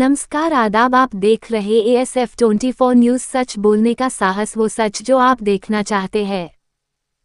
नमस्कार आदाब। आप देख रहे ASF 24 न्यूज। सच बोलने का साहस, वो सच जो आप देखना चाहते हैं।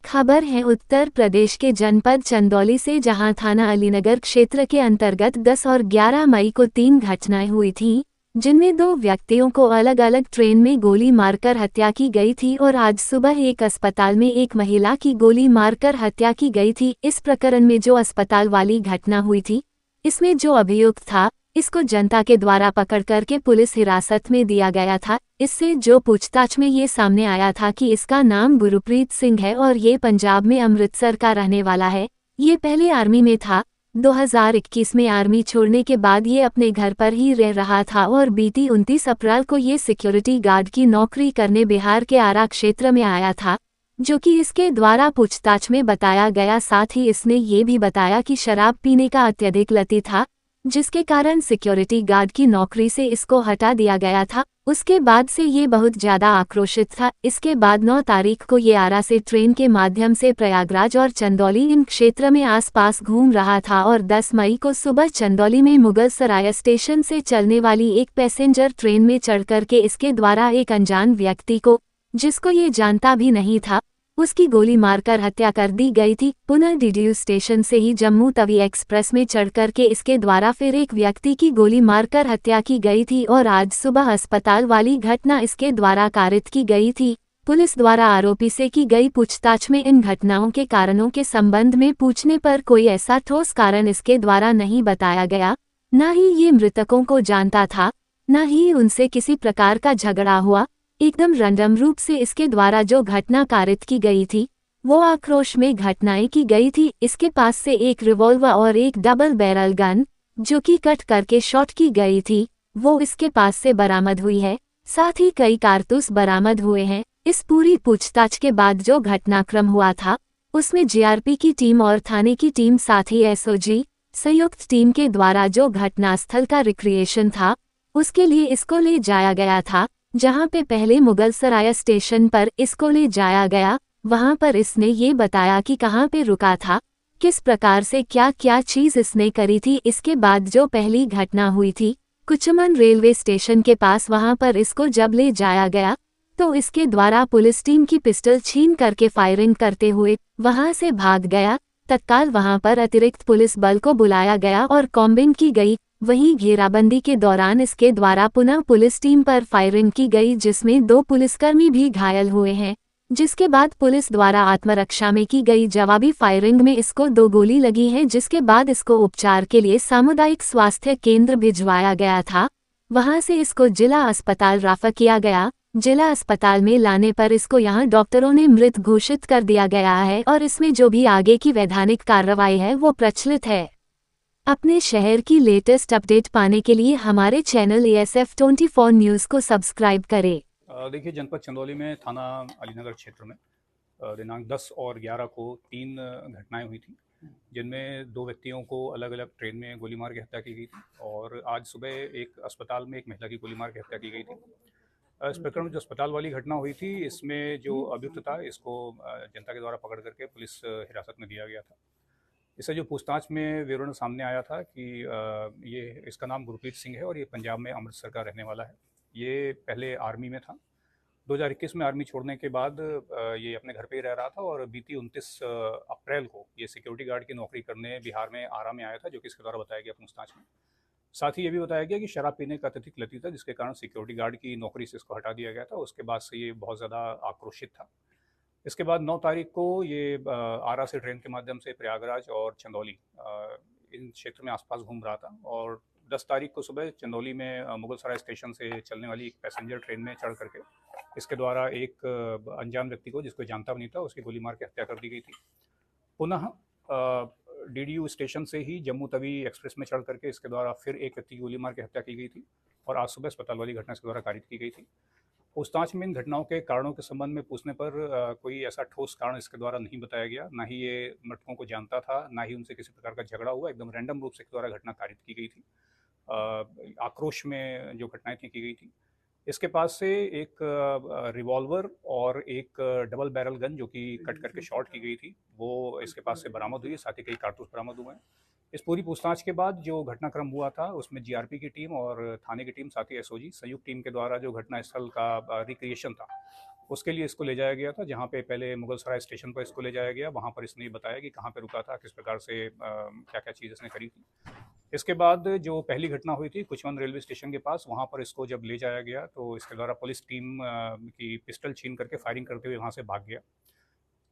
खबर है उत्तर प्रदेश के जनपद चंदौली से, जहां थाना अलीनगर क्षेत्र के अंतर्गत 10 और 11 मई को 3 घटनाएं हुई थीं, जिनमें 2 व्यक्तियों को अलग अलग ट्रेन में गोली मारकर हत्या की गई थी और आज सुबह एक अस्पताल में एक महिला की गोली मारकर हत्या की गई थी। इस प्रकरण में जो अस्पताल वाली घटना हुई थी, इसमें जो अभियुक्त था, इसको जनता के द्वारा पकड़ करके पुलिस हिरासत में दिया गया था। इससे जो पूछताछ में ये सामने आया था कि इसका नाम गुरप्रीत सिंह है और ये पंजाब में अमृतसर का रहने वाला है। ये पहले आर्मी में था। 2021 में आर्मी छोड़ने के बाद ये अपने घर पर ही रह रहा था और बीती 29 अप्रैल को ये सिक्योरिटी गार्ड की नौकरी करने बिहार के आरा क्षेत्र में आया था, जो कि इसके द्वारा पूछताछ में बताया गया। साथ ही इसने ये भी बताया कि शराब पीने का अत्यधिक लती था, जिसके कारण सिक्योरिटी गार्ड की नौकरी से इसको हटा दिया गया था। उसके बाद से ये बहुत ज्यादा आक्रोशित था। इसके बाद 9 तारीख को ये आरा से ट्रेन के माध्यम से प्रयागराज और चंदौली इन क्षेत्र में आसपास घूम रहा था और 10 मई को सुबह चंदौली में मुगल सराय स्टेशन से चलने वाली एक पैसेंजर ट्रेन में चढ़कर के इसके द्वारा एक अनजान व्यक्ति को, जिसको ये जानता भी नहीं था, उसकी गोली मारकर हत्या कर दी गई थी। पुनः डीडीयू स्टेशन से ही जम्मू तवी एक्सप्रेस में चढ़कर के इसके द्वारा फिर एक व्यक्ति की गोली मारकर हत्या की गई थी और आज सुबह अस्पताल वाली घटना इसके द्वारा कारित की गई थी। पुलिस द्वारा आरोपी से की गई पूछताछ में इन घटनाओं के कारणों के संबंध में पूछने पर कोई ऐसा ठोस कारण इसके द्वारा नहीं बताया गया। न ही ये मृतकों को जानता था, न ही उनसे किसी प्रकार का झगड़ा हुआ। एकदम रैंडम रूप से इसके द्वारा जो घटना कारित की गई थी, वो आक्रोश में घटनाएं की गई थी। इसके पास से एक रिवॉल्वर और एक डबल बैरल गन, जो कि कट करके शॉट की गई थी, वो इसके पास से बरामद हुई है। साथ ही कई कारतूस बरामद हुए हैं। इस पूरी पूछताछ के बाद जो घटनाक्रम हुआ था, उसमें जीआरपी की टीम और थाने की टीम साथ ही एसओजी संयुक्त टीम के द्वारा जो घटनास्थल का रिक्रिएशन था, उसके लिए इसको ले जाया गया था। जहां पे पहले मुगल सराय स्टेशन पर इसको ले जाया गया, वहां पर इसने ये बताया कि कहां पे रुका था, किस प्रकार से क्या क्या चीज इसने करी थी। इसके बाद जो पहली घटना हुई थी कुचमन रेलवे स्टेशन के पास, वहां पर इसको जब ले जाया गया तो इसके द्वारा पुलिस टीम की पिस्टल छीन करके फायरिंग करते हुए वहां से भाग गया। तत्काल वहां पर अतिरिक्त पुलिस बल को बुलाया गया और कॉम्बिंग की गई। वहीं घेराबंदी के दौरान इसके द्वारा पुनः पुलिस टीम पर फायरिंग की गई, जिसमें 2 पुलिसकर्मी भी घायल हुए हैं। जिसके बाद पुलिस द्वारा आत्मरक्षा में की गई जवाबी फायरिंग में इसको 2 गोली लगी है, जिसके बाद इसको उपचार के लिए सामुदायिक स्वास्थ्य केंद्र भिजवाया गया था। वहां से इसको जिला अस्पताल रेफर किया गया। जिला अस्पताल में लाने पर इसको यहां डॉक्टरों ने मृत घोषित कर दिया गया है और इसमें जो भी आगे की वैधानिक कार्रवाई है वो प्रचलित है। अपने शहर की लेटेस्ट अपडेट पाने के लिए हमारे चैनल ASF 24 न्यूज़ को सब्सक्राइब करें। देखिए, जनपद चंदौली में थाना अलीनगर क्षेत्र में दिनांक 10 और 11 को 3 घटनाएं हुई थी, जिनमें 2 व्यक्तियों को अलग अलग ट्रेन में गोली मार के हत्या की गई थी और आज सुबह एक अस्पताल में एक महिला की गोली मार के हत्या की गई थी। इस प्रकरण में जो अस्पताल वाली घटना हुई थी, इसमें जो अभियुक्त था, इसको जनता के द्वारा पकड़ करके पुलिस हिरासत में दिया गया था। इससे जो पूछताछ में विवरण सामने आया था कि ये इसका नाम गुरप्रीत सिंह है और ये पंजाब में अमृतसर का रहने वाला है। ये पहले आर्मी में था। 2021 में आर्मी छोड़ने के बाद ये अपने घर पे ही रह रहा था और बीती 29 अप्रैल को ये सिक्योरिटी गार्ड की नौकरी करने बिहार में आरा में आया था, जो कि इसके द्वारा बताया गया पूछताछ में। साथ ही ये भी बताया गया कि शराब पीने का अत्यधिक लती था, जिसके कारण सिक्योरिटी गार्ड की नौकरी से इसको हटा दिया गया था। उसके बाद से ये बहुत ज़्यादा आक्रोशित था। इसके बाद 9 तारीख को ये आरा से ट्रेन के माध्यम से प्रयागराज और चंदौली इन क्षेत्र में आसपास घूम रहा था और 10 तारीख को सुबह चंदौली में मुगल सराय स्टेशन से चलने वाली एक पैसेंजर ट्रेन में चढ़ करके इसके द्वारा एक अनजान व्यक्ति को, जिसको जानता भी नहीं था, उसकी गोली मार के हत्या कर दी गई थी। पुनः डीडीयू स्टेशन से ही जम्मू तवी एक्सप्रेस में चढ़ करके इसके द्वारा फिर एक व्यक्ति की गोली मार के हत्या की गई थी और आज सुबह अस्पताल वाली घटना इसके द्वारा कारित की गई थी। पूछताछ में इन घटनाओं के कारणों के संबंध में पूछने पर कोई ऐसा ठोस कारण इसके द्वारा नहीं बताया गया। ना ही ये मृतकों को जानता था, ना ही उनसे किसी प्रकार का झगड़ा हुआ। एकदम रैंडम रूप से इसके द्वारा घटना कारित की गई थी। आक्रोश में जो घटनाएं थी की गई थी। इसके पास से एक रिवॉल्वर और एक डबल बैरल गन, जो कि कट करके शॉट की गई थी, वो इसके पास से बरामद हुई है। साथ ही कई कारतूस बरामद हुए हैं। इस पूरी पूछताछ के बाद जो घटनाक्रम हुआ था उसमें जीआरपी की टीम और थाने की टीम साथ ही एसओजी संयुक्त टीम के द्वारा जो घटनास्थल का रिक्रिएशन था उसके लिए इसको ले जाया गया था, जहाँ पे पहले मुगल सराय स्टेशन पर इसको ले जाया गया। वहाँ पर इसने बताया कि कहाँ पे रुका था, किस प्रकार से क्या क्या चीज़ इसने करी थी। इसके बाद जो पहली घटना हुई थी कुचमन रेलवे स्टेशन के पास, वहाँ पर इसको जब ले जाया गया तो इसके द्वारा पुलिस टीम की पिस्टल छीन करके फायरिंग करते हुए वहाँ से भाग गया।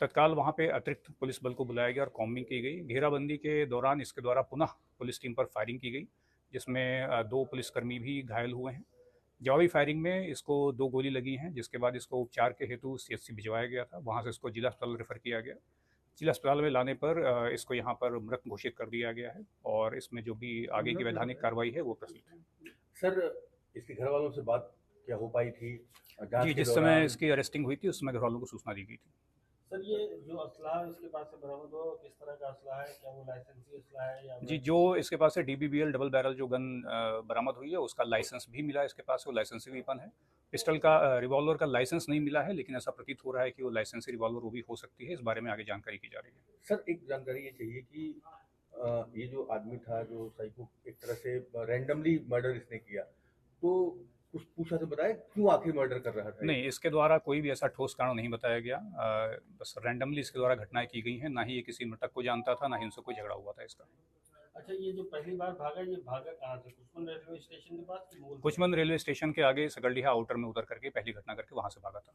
तत्काल वहाँ पे अतिरिक्त पुलिस बल को बुलाया गया और कॉम्बिंग की गई। घेराबंदी के दौरान इसके द्वारा पुनः पुलिस टीम पर फायरिंग की गई, जिसमें 2 पुलिसकर्मी भी घायल हुए हैं। जवाबी फायरिंग में इसको 2 गोली लगी हैं, जिसके बाद इसको उपचार के हेतु सीएचसी भिजवाया गया था। वहाँ से इसको जिला अस्पताल रेफर किया गया। जिला अस्पताल में लाने पर इसको यहाँ पर मृत घोषित कर दिया गया है और इसमें जो भी आगे की वैधानिक कार्रवाई है वो प्रस्तुत है। सर, इसके घर वालों से बात क्या हो पाई थी जी, जिस समय इसकी अरेस्टिंग हुई थी उस समय घर वालों को सूचना दी गई थी। सर, ये जो असला इसके पास से बरामद हुआ किस तरह का असला है? क्या वो लाइसेंसी असला है या जी, जो इसके पास है डीबीबीएल डबल बैरल जो गन बरामद हुई है उसका लाइसेंस भी मिला है इसके पास, वो लाइसेंसी वेपन है। पिस्टल का रिवॉल्वर का लाइसेंस नहीं मिला है, लेकिन ऐसा प्रतीत हो रहा है कि वो लाइसेंसी रिवॉल्वर वो भी हो सकती है। इस बारे में आगे जानकारी की जा रही है। सर, एक जानकारी ये चाहिए कि ये जो आदमी था जो साइको, एक तरह से रैंडमली मर्डर इसने किया, तो कुछ पूछा तो बताया क्यों आखिर मर्डर कर रहा था? नहीं, इसके द्वारा कोई भी ऐसा ठोस कारण नहीं बताया गया। बस रैंडमली इसके द्वारा घटनाएं की गई हैं। ना ही ये किसी मृतक को जानता था, ना ही उनसे कोई झगड़ा हुआ था इसका। अच्छा, ये जो पहली बार भागा, ये भागा कहाँ से? कुचमन रेलवे स्टेशन के पास कि मूल? कुचमन रेलवे स्टेशन के आगे सकलडीहा आउटर में उतर करके पहली घटना करके वहां से भागा था।